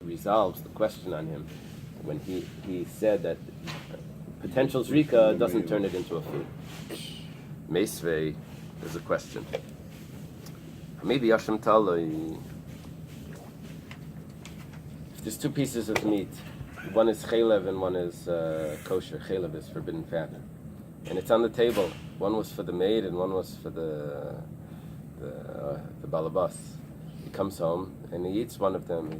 resolves the question on him when he said that potential zrika doesn't turn it into a food. Meisvei is a question. Maybe Yashim Taloi. If there's two pieces of meat, one is chaylev and one is kosher. Chaylev is forbidden fat, and it's on the table. One was for the maid and one was for the balabas. He comes home and he eats one of them. He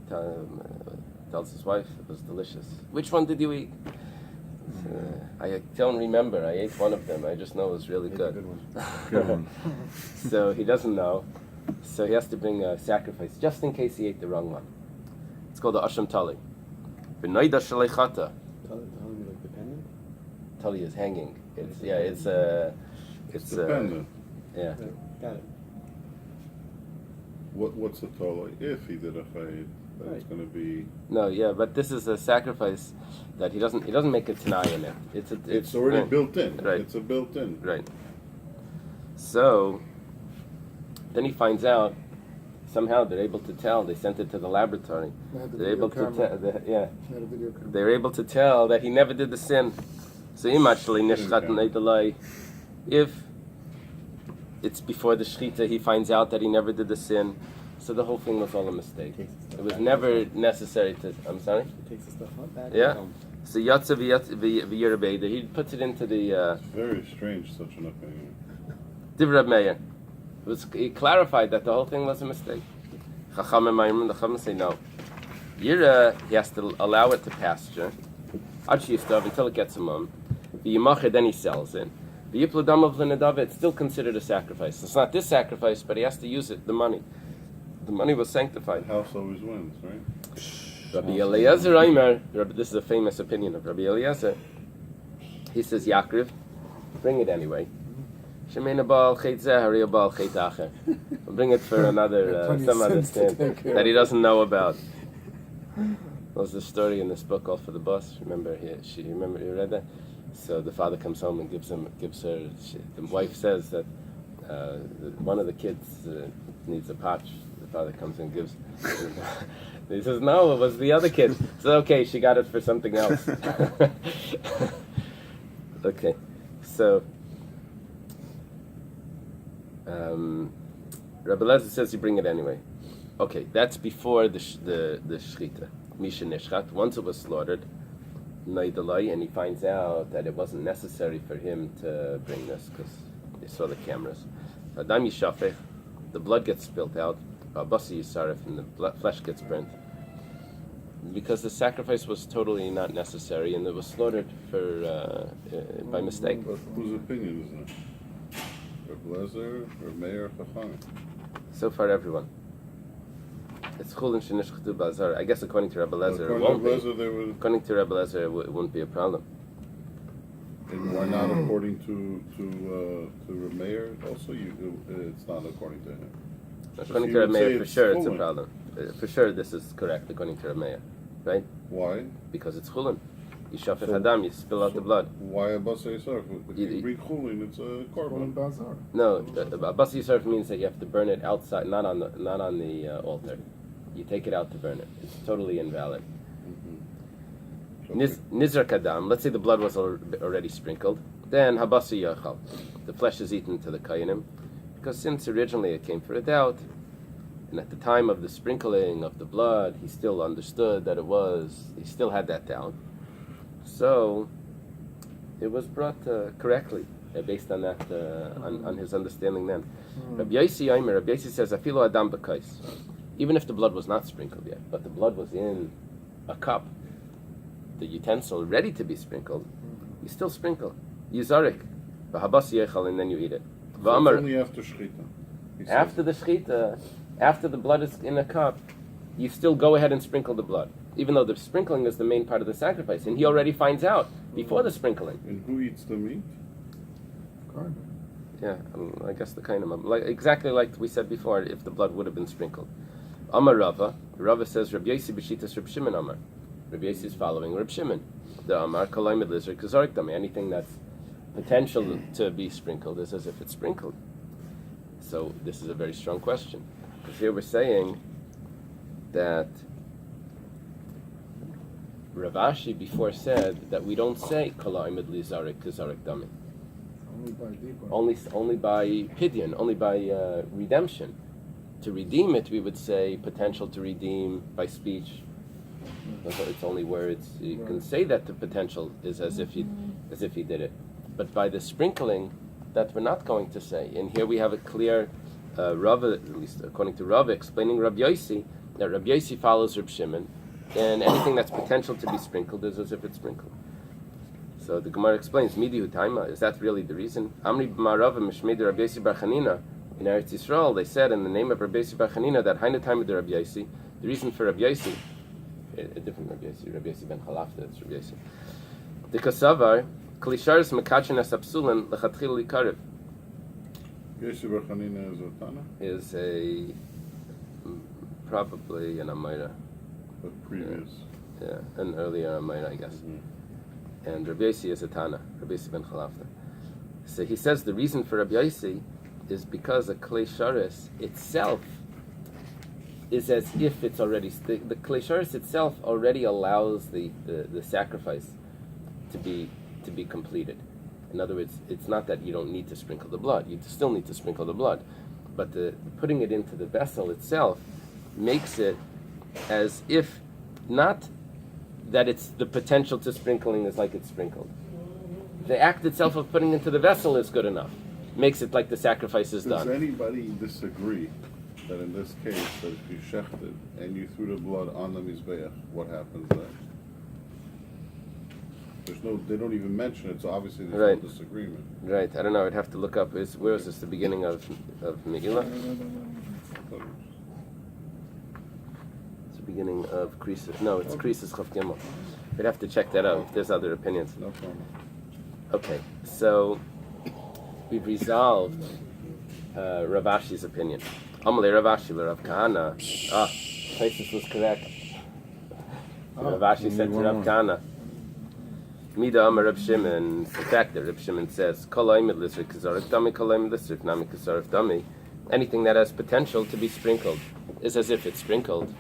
tells his wife it was delicious. Which one did you eat? I don't remember. I ate one of them. I just know it was really good. Good one. So he doesn't know. So he has to bring a sacrifice just in case he ate the wrong one. It's called the Asham Tali. B'noida Shalechata. Tali is hanging. It's dependent. Yeah. Got it. What's the total? If he did a fade, then it's going to be. No, yeah, but this is a sacrifice that he doesn't make a tanai in it. It's already right. built in. Right. It's a built-in. Right. So then he finds out. Somehow they're able to tell. They sent it to the laboratory. They're able to tell. Yeah. They're able to tell that he never did the sin. So if it's before the shechita, he finds out that he never did the sin. So the whole thing was all a mistake. It was never necessary to. I'm sorry. He takes the stuff up. Yeah. So yatsa v'yirabeda. He puts it into the. It's very strange, such an opinion. Divrei Meir. He clarified that the whole thing was a mistake. Chachamim, the Chachamim say no. Yira, he has to allow it to pasture. Until it gets a mum. V'yimacher, then he sells it. V'yiplu of l'nedava, it's still considered a sacrifice. It's not this sacrifice, but he has to use it, the money. The money was sanctified. The house always wins, right? Rabbi Eliezer Aimer, this is a famous opinion of Rabbi Eliezer. He says, Yaakov, bring it anyway. Bring it for another, some other sin that he doesn't know about. There's a story in this book called For the Bus. Remember, you read that? So the father comes home and gives her. The wife says that one of the kids needs a patch. The father comes and gives. He says, "No, it was the other kid." So okay, she got it for something else. Okay, so. Rabbi Lezer says you bring it anyway. Okay, that's before the shechita. Misha nishchat. Once it was slaughtered, naidalai, and he finds out that it wasn't necessary for him to bring this because they saw the cameras. Adam yishafech, the blood gets spilt out. Basi yisaref, and the flesh gets burnt because the sacrifice was totally not necessary, and it was slaughtered for by mistake. Whose opinion is that? Rabbi Lezer or Meir Chachamim? So far, everyone. It's chulin shenishchatu bazar. I guess according to Rabbi Lezer, it won't be. According to Rabbi Lezer, it wouldn't be a problem. And why not according to Rabbi Meir? Also, it's not according to him. According to Rabbi Meir, for sure, it's a problem. For sure, this is correct according to Rabbi Meir, right? Why? Because it's chulin. You shafet hadam, you spill out the blood. Why a basa yisarf? If you read chulin, it's a korban. No, a basa yisarf means that you have to burn it outside, not on the altar. You take it out to burn it. It's totally invalid. Nizar kadam. Let's say the blood was already sprinkled. Then habasa yachal. The flesh is eaten to the kayanim, because since originally it came for a doubt, and at the time of the sprinkling of the blood, he still understood that it was. He still had that doubt. So it was brought correctly based on that on his understanding then. Rabbi Yosi says, "Afilo adam b'kais." Even if the blood was not sprinkled yet, but the blood was in a cup, the utensil ready to be sprinkled, you still sprinkle. Yizarik, v'habas yechal, and then you eat it. Only after shechita. After the shechita, after the blood is in a cup, you still go ahead and sprinkle the blood, even though the sprinkling is the main part of the sacrifice, and he already finds out before the sprinkling. And who eats the meat? Yeah, I guess the kind of exactly like we said before, if the blood would have been sprinkled. Amar Rava says Rabbi Yosi b'shitas Reb Shimon Amar. Rabbi Yosi is following Reb Shimon. The Amar Kalay Medlizer Kazarik Dami. Anything that's potential to be sprinkled is as if it's sprinkled. So this is a very strong question, because here we're saying that Rav Ashi before said that we don't say Kala Imid Li Zarek Kizarek Dami. Only by pidyon, only by redemption. To redeem it, we would say potential to redeem by speech. It's only words. You can say that the potential is as if he did it, but by the sprinkling, that we're not going to say. And here we have a clear Rav, at least according to Rav, explaining Rabbi Yosi, that Rabbi Yosi follows Reb Shimon, and anything that's potential to be sprinkled is as if it's sprinkled. So the Gemara explains, Midi Hutaima, is that really the reason? Amri b'marav mishmei de Rabbi Yosi bar Chanina, in Eretz Yisrael, they said in the name of Rabbi Yosi bar Chanina that Hainu Taima de Rabbi Yosi, the reason for Rabbi Yosi, a different Rabbi Yosi ben Chalafta, it's Rabbi Yosi. The Kasavar, Klisharis Mekachin Asapsulan Lechatchil Likarev. Yosi bar Chanina is a Tana? Is probably an Amira. But previous. Yeah, an earlier Amira, I guess. Mm-hmm. And Rabbi Yosi is a Tana, Rabbi Yosi ben Chalafta. So he says the reason for Rabbi Yosi is because a Klei Sharis itself is as if it's already... The Klei Sharis itself already allows the sacrifice to be completed. In other words, it's not that you don't need to sprinkle the blood. You still need to sprinkle the blood. But putting it into the vessel itself makes it as if not that it's the potential to sprinkling is like it's sprinkled. The act itself of putting it into the vessel is good enough. Makes it like the sacrifice is done. Does anybody disagree that in this case, that if you shechted and you threw the blood on the mizbeach, what happens then? They don't even mention it, so obviously there's no disagreement. Right, I don't know, I'd have to look up, where is this, the beginning of Megillah? It's the beginning of Krisis, no, it's Krisis Chaf Gimel. We'd have to check that out, if there's other opinions. No problem. Okay, so we've resolved Rav Ashi's opinion. Amalei Rav Ashi Rav Kahana. Krisis was correct. Rav Ashi said to Rav Kahana, Mida Amar Reb Shimon, the fact that Reb Shimon says, Kol Oimid Lisrik Kazarif Dami, Kol Oimid Lisrik Nami Kazarif Dami, anything that has potential to be sprinkled is as if it's sprinkled.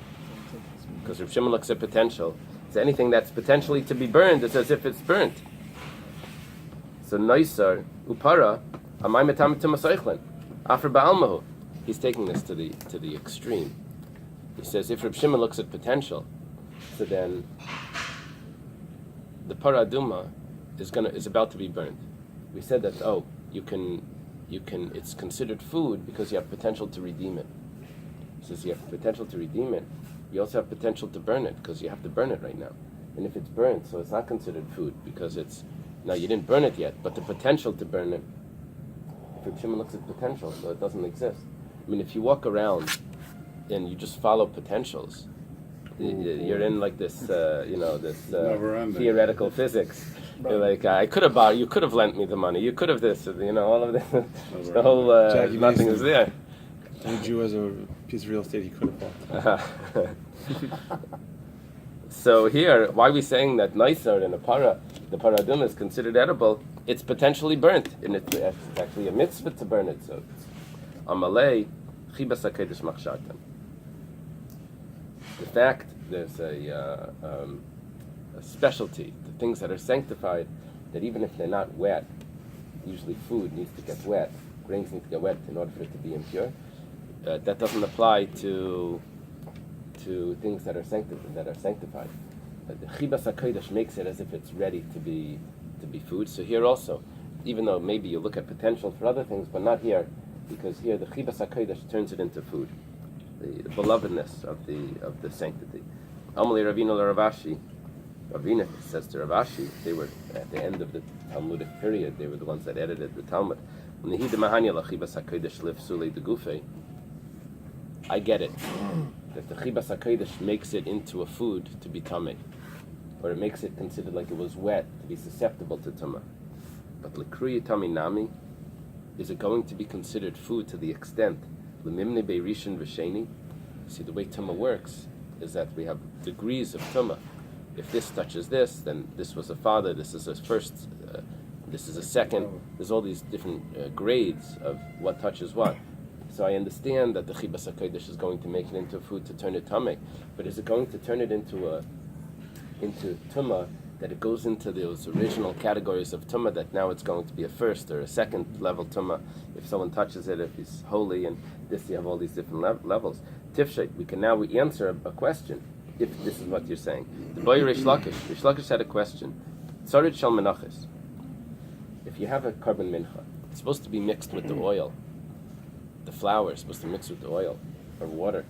Because Reb Shimon looks at potential. So anything that's potentially to be burned is as if it's burnt. So Noisar, Upara, Amay Metam Tumasaychlin, After Ba'almahu. He's taking this to the extreme. He says if Reb Shimon looks at potential, so then the paraduma is about to be burned. We said that you can it's considered food because you have potential to redeem it. Since you have potential to redeem it, you also have potential to burn it because you have to burn it right now. And if it's burnt, so it's not considered food because you didn't burn it yet, but the potential to burn it. If Reb Shimon looks at potential, so it doesn't exist. I mean, if you walk around and you just follow potentials, you're in like this, theoretical physics. You're like, I could have bought, you could have lent me the money, you could have this, all of this. The whole nothing is there. Any Jew has a piece of real estate he could have bought. So here, why are we saying that nicer in the paradum is considered edible? It's potentially burnt, and it's actually a mitzvah to burn it. So, amalei chibas hakedesh machshartan. The fact there's a specialty to things that are sanctified, that even if they're not wet, usually food needs to get wet, grains need to get wet in order for it to be impure. That doesn't apply to things that are sanctified. The chibas hakedesh makes it as if it's ready to be food. So here also, even though maybe you look at potential for other things, but not here, because here the chibas hakedesh turns it into food. The belovedness of the sanctity. Amalei Ravina Ravashi. Ravina says to Ravashi, they were at the end of the Talmudic period. They were the ones that edited the Talmud. I get it that the chibas hakedesh makes it into a food to be tamei, or it makes it considered like it was wet to be susceptible to tumah. But lekruya tamei nami, is it going to be considered food to the extent lemimne beirishin v'sheni? See, the way tumah works is that we have degrees of tumah. If this touches this, then this was a father, this is a first, this is a second. There's all these different grades of what touches what. So I understand that the chibas hakedesh is going to make it into food to turn it tamei, but is it going to turn it into into tumah, that it goes into those original categories of tumah, that now it's going to be a first or a second level tumah if someone touches it, if he's holy, and this you have all these different levels. Tifshet, we can now answer a question, if this is what you're saying. The boy Rish Lakish had a question. Tzarit shel Menachos. If you have a carbon mincha, it's supposed to be mixed with the oil. The flour is supposed to mix with the oil or water,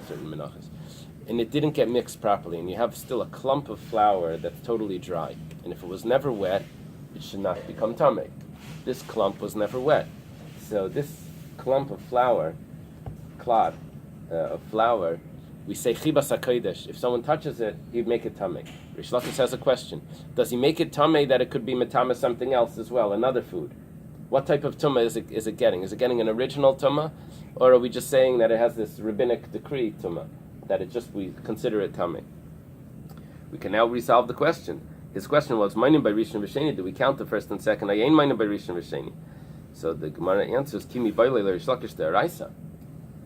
certain Menachos. And it didn't get mixed properly, and you have still a clump of flour that's totally dry. And if it was never wet, it should not become tamei. This clump was never wet. So this clump of flour, we say chibas hakodesh. If someone touches it, he'd make it tamei. Rish Lakish has a question. Does he make it tamei that it could be metama something else as well, another food? What type of tumah is it getting? Is it getting an original tumah? Or are we just saying that it has this rabbinic decree tumah? That we consider it tamei. We can now resolve the question. His question was, Mainim by Rishon V'Sheni, do we count the first and second? Ayin Mainim by Rishon V'Sheni. So the Gemara answers, Kimi Bailei Rish Lakish Deraisa.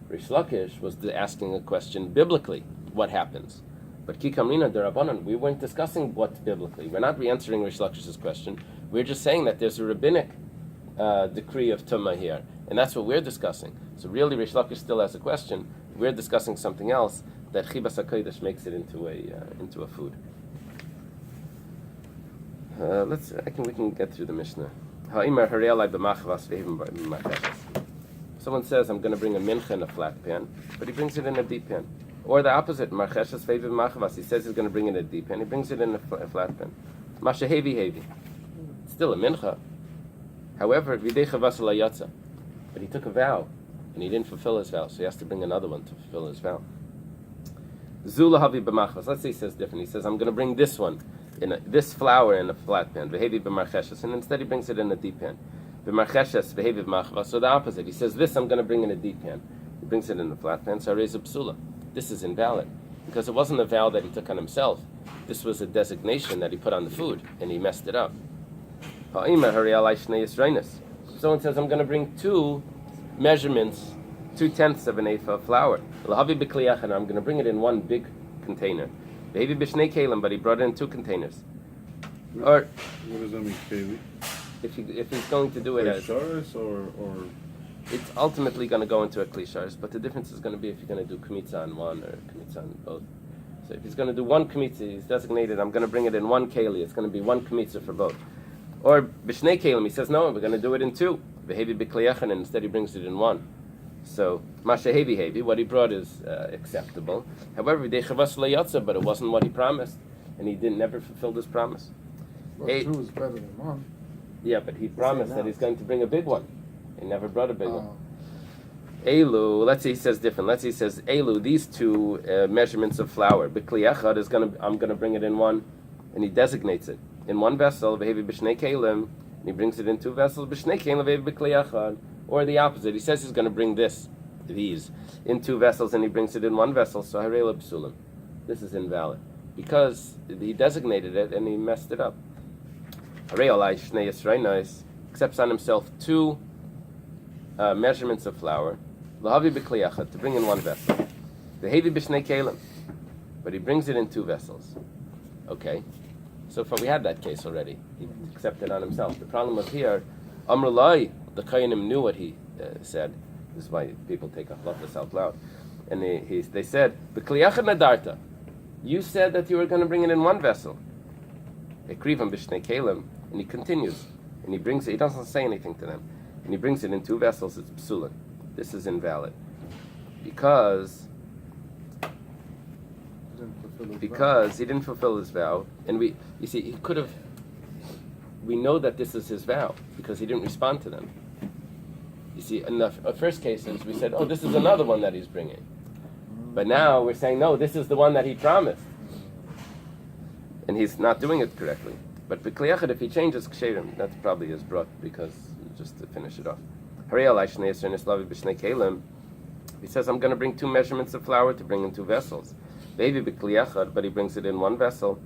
Rish Lakish was asking a question biblically, what happens? But Kikamrina Derabanan, we weren't discussing what biblically. We're not re-answering Rish Lakish's question. We're just saying that there's a rabbinic decree of tumah here, and that's what we're discussing. So really, Rish Lakish still has a question. We're discussing something else, that chibas hakodesh makes it into a food. We can get through the Mishnah. Someone says, I'm going to bring a mincha in a flat pan, but he brings it in a deep pan. Or the opposite, marcheshes feiv machvas. He says he's going to bring it in a deep pan, he brings it in a flat pan. Masha hevi. Still a mincha. However, videcha vasala yatza. But he took a vow, and he didn't fulfill his vow, so he has to bring another one to fulfill his vow. Zula havi b'machvas. Let's say he says different. He says, I'm going to bring this one, this flour in a flat pan, vehevi b'marcheshes, and instead he brings it in a deep pan. B'marcheshes vehevi b'machvas. So the opposite. He says, this I'm going to bring in a deep pan. He brings it in a flat pan, so reza psula. This is invalid, because it wasn't a vow that he took on himself. This was a designation that he put on the food, and he messed it up. Someone says, I'm going to bring two measurements, 2/10 of an ephah of flour. I'm going to bring it in one big container. But he brought it in two containers. Or what does that mean, keli? If he's going to do it as Sharis or it's ultimately going to go into a klisharis, but the difference is going to be if you're going to do kmitza on one or kmitza on both. So if he's going to do one kmitza, he's designated, I'm going to bring it in one keli. It's going to be one kmitza for both. Or b'shnei kelim, he says, no, we're going to do it in two. V'hevi b'kliyachan, and instead he brings it in one. So, masha hevi, what he brought is acceptable. However, v'dechavas layatza, but it wasn't what he promised, and he never fulfilled his promise. Well, two is better than one. Yeah, but he promised that he's going to bring a big one. He never brought a big one. Oh. Eilu, let's say he says different. Let's say he says, Eilu, these two measurements of flour, b'kliyachad I'm going to bring it in one, and he designates it. In one vessel, v'hevi b'shnei kelim, and he brings it in two vessels, b'shnei kelim v'hevi b'kliyachad. Or the opposite, he says he's going to bring these, in two vessels, and he brings it in one vessel, so harela psulim. This is invalid, because he designated it, and he messed it up. Harei shnei yisrainais, accepts on himself two measurements of flour, l'havi b'kliyachad, to bring in one vessel. V'hevi b'shnei kelim, but he brings it in two vessels. Okay. So far we had that case already. He accepted on himself. The problem was here, Amrulai, the Kayanim knew what he said. This is why people take this out loud. And they said, B'kliyachad nadarta, you said that you were going to bring it in one vessel. Ekrivam b'shnei kelim, and he continues. And he brings it, he doesn't say anything to them. And he brings it in two vessels, it's psula. This is invalid. Because he didn't fulfill his vow, and we know that this is his vow because he didn't respond to them. You see, in the first cases we said, oh, this is another one that he's bringing, but now we're saying, no, this is the one that he promised, and he's not doing it correctly. But b'kliyachad, if he changes ksherim, that's probably his brought, because just to finish it off. He says, I'm going to bring two measurements of flour to bring in two vessels. Baby b'kliyachad, but he brings it in one vessel.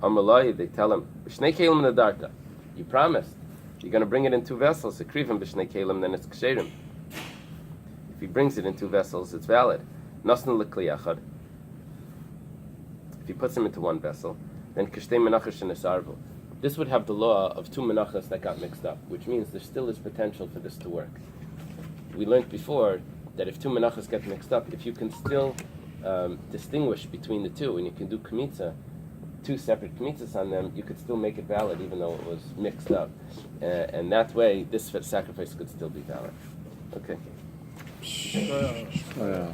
Amrulai, they tell him, b'shnei kelim nadarta, you promised, you're going to bring it in two vessels. Ekrivim b'shnei kelim, then it's ksherim. If he brings it in two vessels, it's valid. Nasnu l'kliyachad. if he puts them into one vessel, then kishtei menachos shenesarvu. This would have the law of two menachos that got mixed up, which means there still is potential for this to work. We learned before that if two menachos get mixed up, if you can still distinguish between the two, and you can do kmitza, two separate kmitzas on them, you could still make it valid even though it was mixed up. And that way, this sacrifice could still be valid. Okay. Oh, yeah.